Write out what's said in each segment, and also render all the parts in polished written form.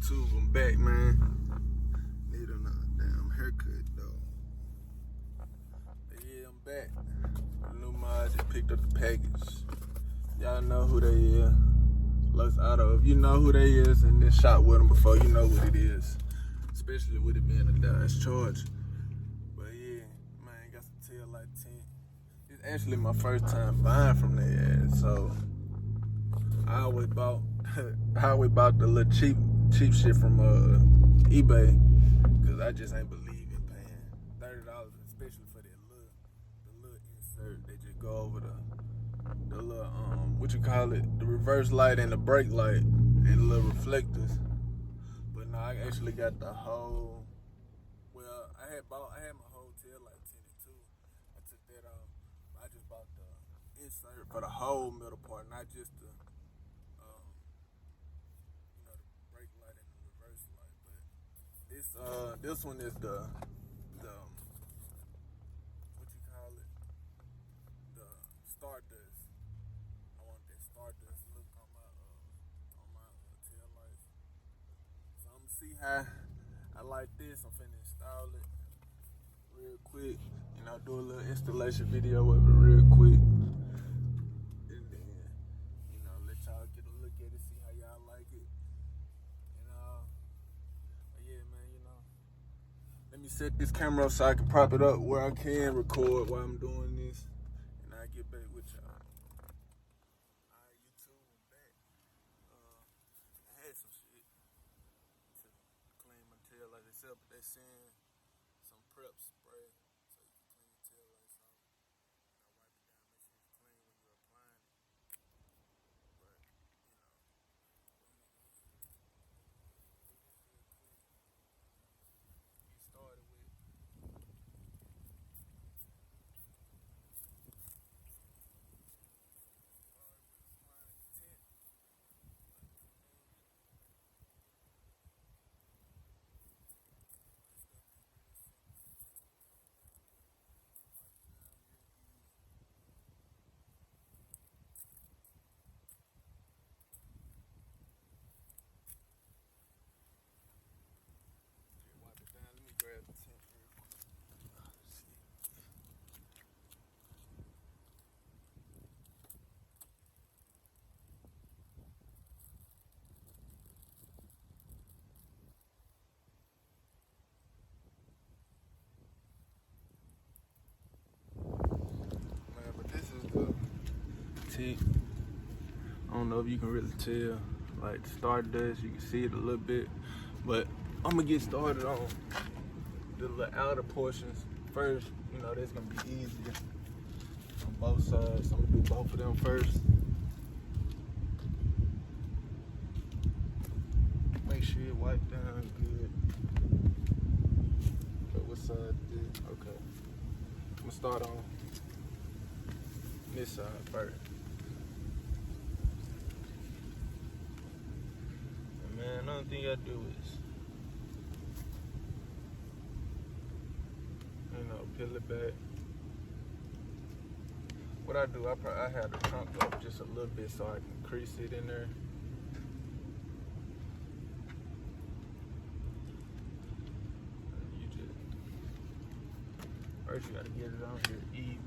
YouTube, I'm back, man. Need a damn haircut, though. But yeah, I'm back. A new mod, just picked up the package. Y'all know who they is. Luxe Auto. If you know who they is and then shot with them before, you know what it is. Especially with it being a Dodge Charger. But yeah, man, got some tail light tint. It's actually my first time buying from their ass, so I always bought the little cheap shit from eBay, cause I just ain't believe in paying $30, especially for the little insert. They just go over the little the reverse light and the brake light and the little reflectors. But no, I actually got the whole. Well, I had my whole tail light tinted too. I took that off. I just bought the insert for the whole middle part, not just the brake light and the reverse light. But this one is the what you call it, the stardust. I want that stardust look on my tail lights. So I'm gonna see how I like this. I'm finna install it real quick. Do a little installation video of it real quick. And then, let y'all get a look at it, see how y'all like it. But yeah, man, let me set this camera up so I can prop it up where I can record while I'm doing this. And I'll get back with y'all. Alright, YouTube, I'm back. I had some shit to clean my tail light itself, but they send some prep spray so you can clean your tail lights off. Wipe it down, make sure it's clean when you're applying it. But, get started with applying the tint. Wipe it down. Let me grab the tint real quick. Man, but this is the tint. I don't know if you can really tell, like the stardust, you can see it a little bit, but I'm gonna get started on the little outer portions first. That's gonna be easier on both sides. So I'm gonna do both of them first. Make sure it wiped down good. But what side is it? Okay. I'm gonna start on this side first. Man, another thing I do is, peel it back. What I do, I have the trunk up just a little bit so I can crease it in there. First you gotta get it on here even.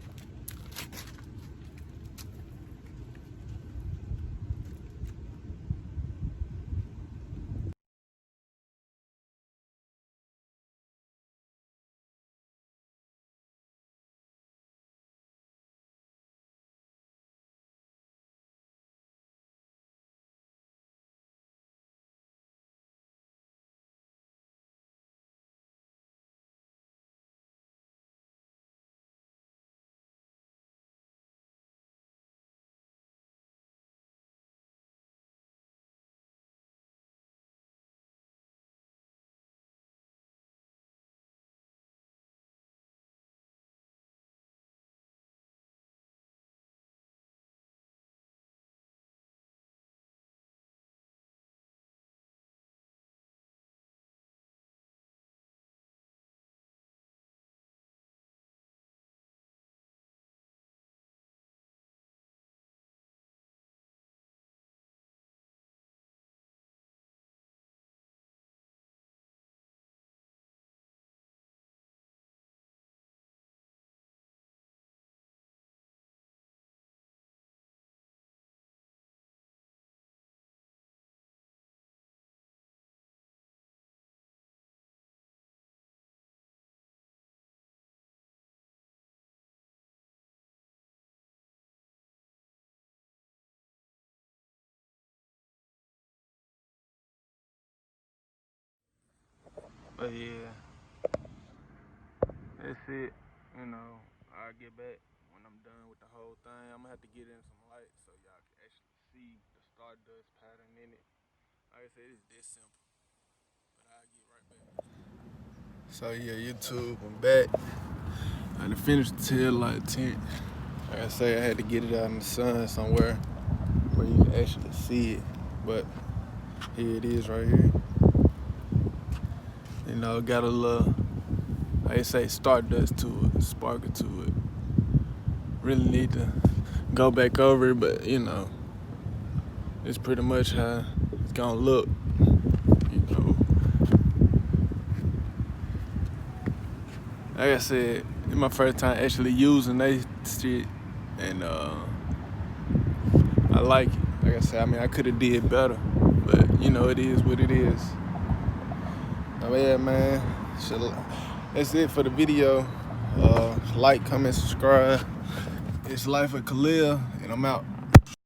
But yeah, that's it. You know, I'll get back when I'm done with the whole thing. I'm gonna have to get in some light so y'all can actually see the stardust pattern in it. Like I said, it's this simple. But I'll get right back. So yeah, YouTube, I'm back. I had to finish the tail light tint. Like I say, I had to get it out in the sun somewhere where you can actually see it. But here it is right here. You know, got a little, like I say, stardust to it, sparkle to it. Really need to go back over it, but you know, it's pretty much how it's gonna look. You know, like I said, it's my first time actually using that shit, and I like it. Like I said, I mean, I could have did better, but you know, it is what it is. Oh yeah, man. That's it for the video. Like, comment, subscribe. It's Life of Khalil, and I'm out.